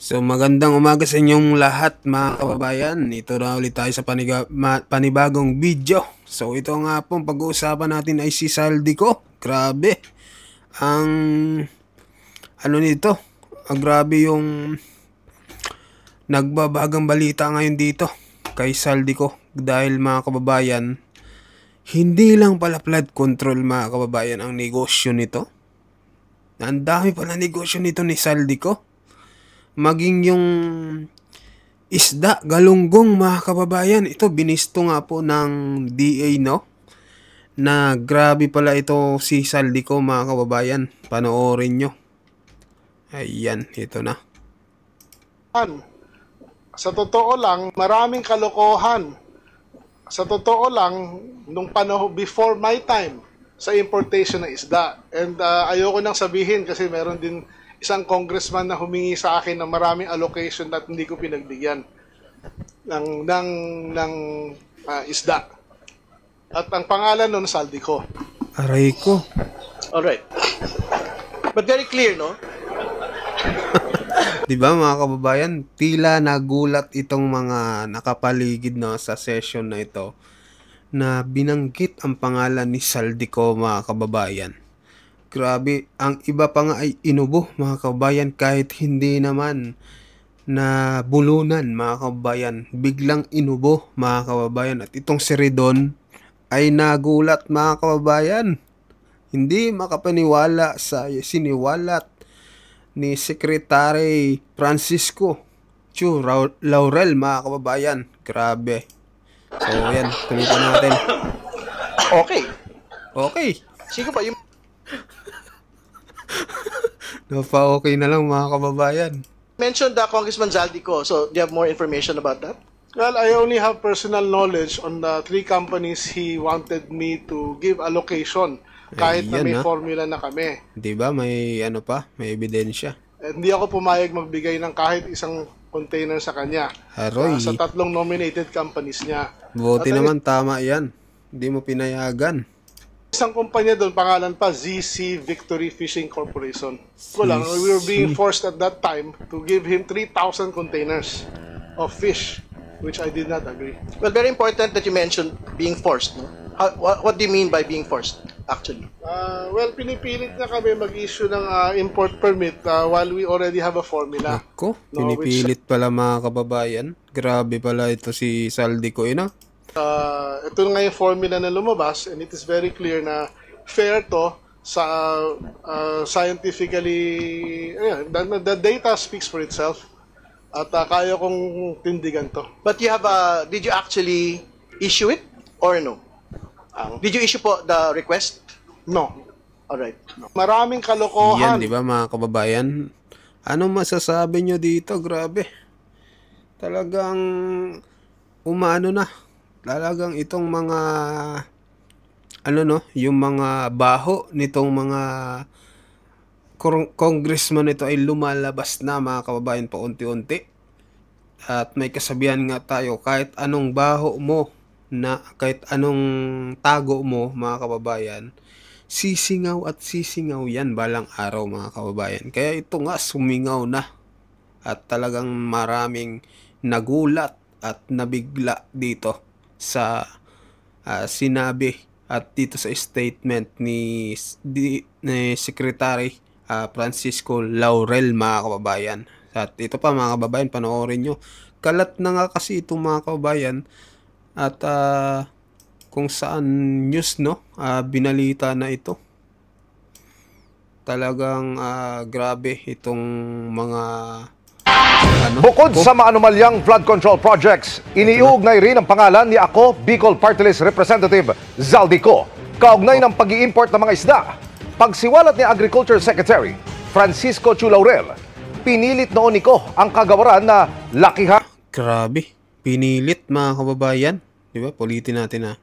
So magandang umaga sa inyong lahat mga kababayan. Ito na ulit tayo sa panibagong video. So ito nga pong pag-uusapan natin ay si Saldico. Grabe. Ang ano nito? Grabe yung nagbabagang balita ngayon dito kay Saldico. Dahil mga kababayan, hindi lang pala flood control mga kababayan ang negosyo nito. Ang dami pala negosyo nito ni Saldico. Maging yung isda, galunggong mga kababayan. Ito binisto nga po ng DA, no? Na grabe pala ito si Saldico mga kababayan. Panoorin nyo. Ayan, ito na. Sa totoo lang, maraming kalokohan. Sa totoo lang, nung panahon before my time sa importation ng isda. And ayoko nang sabihin kasi meron din isang congressman na humingi sa akin ng maraming allocation at hindi ko pinagbigyan ng isda. At ang pangalan nun, Saldico. Aray ko. Alright. But very clear, no? Diba mga kababayan, tila nagulat itong mga nakapaligid, no, sa session na ito na binanggit ang pangalan ni Saldico mga kababayan. Grabe, ang iba pa nga ay inubo mga kababayan kahit hindi naman na bulunan mga kababayan. Biglang inubo mga kababayan. At itong si Redon ay nagulat mga kababayan. Hindi makapaniwala sa siniwalat ni Secretary Francisco Chu Laurel mga kababayan. Grabe. So yan, tuloy natin. Okay. Okay. Sige pa, yung Napa-okay na lang mga kababayan. mentioned Congressman Zaldico, so do you have more information about that? Well, I only have personal knowledge on the 3 companies he wanted me to give allocation kahit na Ayan, may ha? formula na kami. Diba may ano pa, may ebidensya. Hindi ako pumayag magbigay ng kahit isang container sa kanya. Aroy. Sa 3 nominated companies niya. Buti At naman tama yan. Hindi mo pinayagan. isang kumpanya doon, pangalan pa, ZC Victory Fishing Corporation. Wala, we were being forced at that time to give him 3,000 containers of fish, which I did not agree. Well, very important that you mentioned being forced, no? What do you mean by being forced, actually? Well, pinipilit na kami mag-issue ng import permit while we already have a formula. Ako, pinipilit pala mga kababayan. Grabe pala ito si Saldico, ina. Ito nga yung formula na lumabas and it is very clear na fair to sa scientifically, the data speaks for itself at kaya kong tindigan to. But you have, did you actually issue it or no? Did you issue po the request? No. Alright. Maraming Yan, kalokohan. di ba mga kababayan? Anong masasabi nyo dito? Grabe. Talagang umano na. Talagang itong mga ano no, yung mga baho nitong mga congressman nito ay lumalabas na mga kababayan paunti-unti. At may kasabihan nga tayo, kahit anong baho mo na kahit anong tago mo mga kababayan, sisingaw at sisingaw yan balang araw mga kababayan. Kaya ito nga sumingaw na at talagang maraming nagulat at nabigla dito sa sinabi at dito sa statement ni Secretary Francisco Laurel mga kababayan. At ito pa mga kababayan, panoorin nyo. Kalat na nga kasi itong mga kababayan at kung saan news no, binalita na ito. Talagang grabe itong mga Bukod sa maanomalyang flood control projects, iniuugnay rin ang pangalan ni Ako Bicol Party List Representative Zaldico kaugnay ng pag-i-import ng mga isda. Pagsiwalat ni Agriculture Secretary Francisco Chu Laurel, pinilit noon ni Ko ang kagawaran na lakihan. Grabe, pinilit mga kababayan. Di ba? Pulitin natin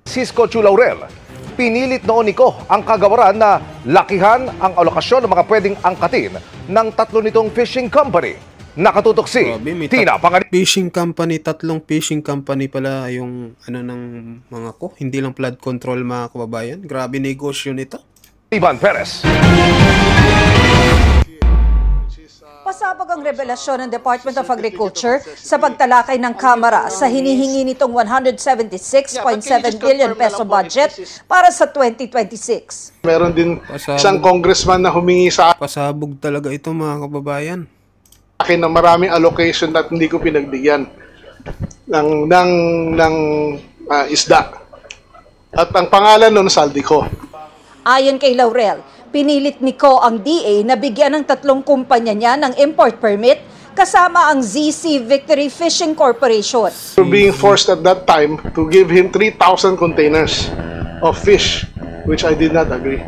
Francisco Chu Laurel, pinilit noon ni Ko ang kagawaran na lakihan ang alokasyon ng mga pwedeng angkatin ng 3 nitong fishing company. Nakatutok si Grabe, may Tina Panganiban. fishing company, 3 fishing company pala yung ano ng mga ko. Hindi lang flood control mga kababayan. Grabe negosyo nito. Perez. Pasabog ang revelasyon ng Department of Agriculture sa pagtalakay ng Kamara sa hinihingi nitong 176.7 billion peso budget para sa 2026. Meron din isang congressman na humingi sa Pasabog talaga ito mga kababayan. akin na maraming allocation at hindi ko pinagbigyan ng isda. At ang pangalan nun, Saldico. Ayon kay Laurel, pinilit ni Ko ang DA na bigyan ng 3 kumpanya niya ng import permit kasama ang ZC Victory Fishing Corporation. We're being forced at that time to give him 3,000 containers of fish, which I did not agree.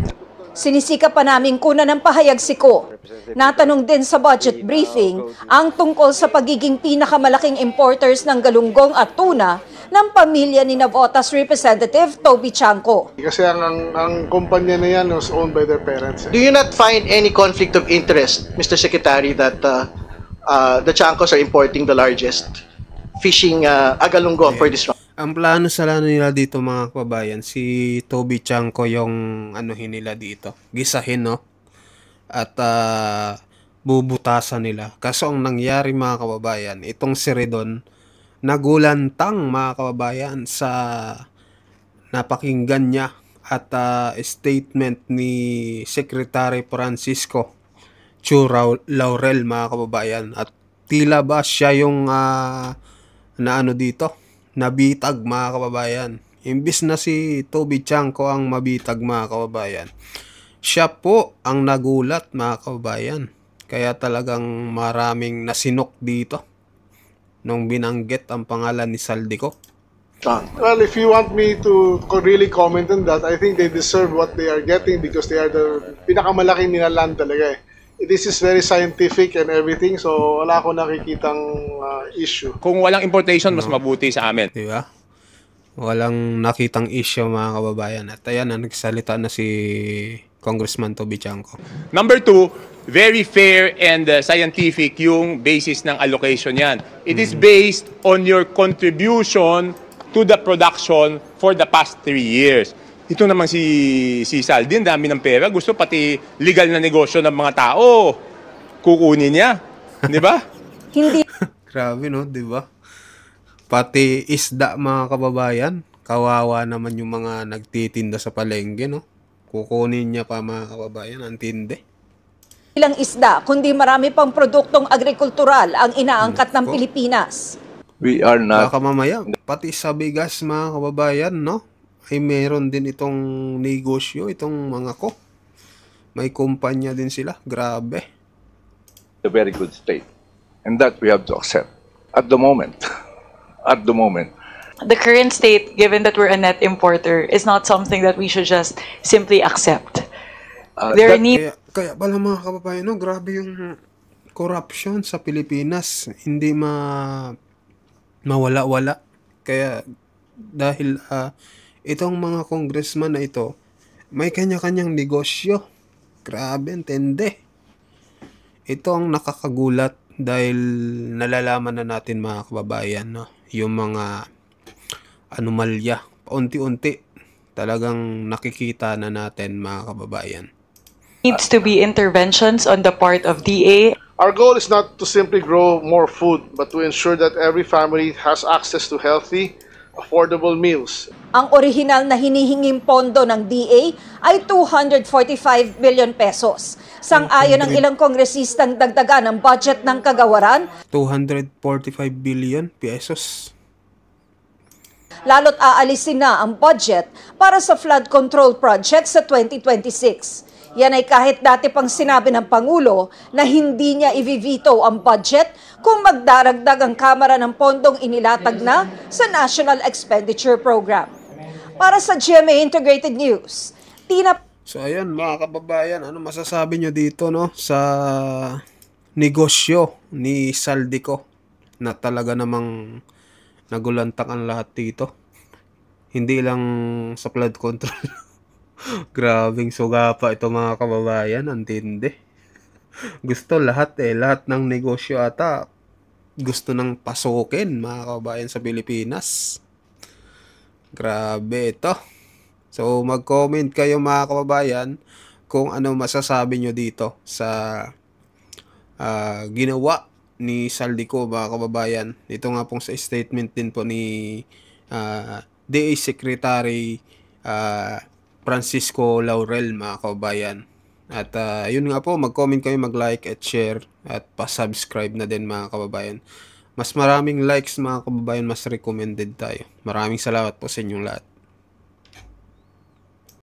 Sinisika pa naming kunan ng pahayag si Ko. Natanong din sa budget briefing ang tungkol sa pagiging pinakamalaking importers ng galunggong at tuna ng pamilya ni Navotas Representative Toby Chanco. Kasi ang kumpanya na yan was owned by their parents. Do you not find any conflict of interest, Mr. Secretary, that the Chancos are importing the largest fishing agalunggong for this round? Ang plano sana nila dito mga kababayan, si Toby Chanco yung nila dito. Gisahin, no? At bubutasan nila. Kaso ang nangyari mga kababayan, itong si Redon, nagulantang mga kababayan sa napakinggan niya at statement ni Secretary Francisco Chu Laurel mga kababayan. At tila ba siya yung nabitag mga kababayan. Imbis na si Toby Chanco ang mabitag mga kababayan, siya po ang nagulat mga kababayan. Kaya talagang maraming nasinok dito nung binanggit ang pangalan ni Saldico. Well, if you want me to really comment on that, I think they deserve what they are getting because they are the pinakamalaking ninalan talaga eh. This is very scientific and everything, so wala akong nakikitang issue. Kung walang importation, mas mabuti sa amin. Di ba? Walang nakitang issue mga kababayan. At ayan, nagsalita na si Congressman Toby Chanco. Number 2, very fair and scientific yung basis ng allocation yan. It is based on your contribution to the production for the past 3 years. Ito naman si Saldi, ang dami ng pera. Gusto pati legal na negosyo ng mga tao. Kukunin niya. Di ba? Hindi Grabe no, di ba? Pati isda mga kababayan. Kawawa naman yung mga nagtitinda sa palengke, no? Kukunin niya pa mga kababayan. Ang tindi. lang isda, kundi marami pang produktong agrikultural ang inaangkat ng Pilipinas. We are not. Baka mamaya, pati sa bigas mga kababayan, no? Ay meron din itong negosyo, itong mga ko. May kumpanya din sila. Grabe. A very good state. And that we have to accept. At the moment. At the moment. The current state, given that we're a net importer, is not something that we should just simply accept. There need Kaya pala mga kababayan, no? Grabe yung corruption sa Pilipinas. Hindi mawala-wala. Kaya dahil itong mga congressman na ito, may kanya-kanyang negosyo. Grabe, entende. Ito ang nakakagulat dahil nalalaman na natin mga kababayan, no? Yung mga anomalya. Paunti-unti talagang nakikita na natin mga kababayan. needs to be interventions on the part of DA. Our goal is not to simply grow more food, but to ensure that every family has access to healthy, affordable meals. Ang orihinal na hinihinging pondo ng DA ay 245 billion pesos. Sang-ayon ng ilang kongresistang dagdagan ng budget ng kagawaran, 245 billion pesos. lalo't aalisin na ang budget para sa flood control project sa 2026. Yan ay kahit dati pang sinabi ng Pangulo na hindi niya i-veto ang budget kung magdaragdag ang Kamara ng pondong inilatag na sa National Expenditure Program. Para sa GMA Integrated News, Tina. So ayan mga kababayan, ano masasabi nyo dito no sa negosyo ni Saldico na talaga namang nagulantang ang lahat dito. Hindi lang sa flood control. Grabing suga pa ito mga kababayan, ang tindi. Gusto lahat lahat ng negosyo ata gusto nang pasukin mga kababayan sa Pilipinas. Grabe ito. So mag-comment kayo mga kababayan kung ano masasabi nyo dito sa ginawa ni Zaldico, mga kababayan. Ito nga pong sa statement din po ni DA Secretary Francisco Laurel, mga kababayan. At yun nga po, mag-comment kayo, mag-like at share at pa-subscribe na din, mga kababayan. Mas maraming likes, mga kababayan, mas recommended tayo. Maraming salamat po sa inyong lahat.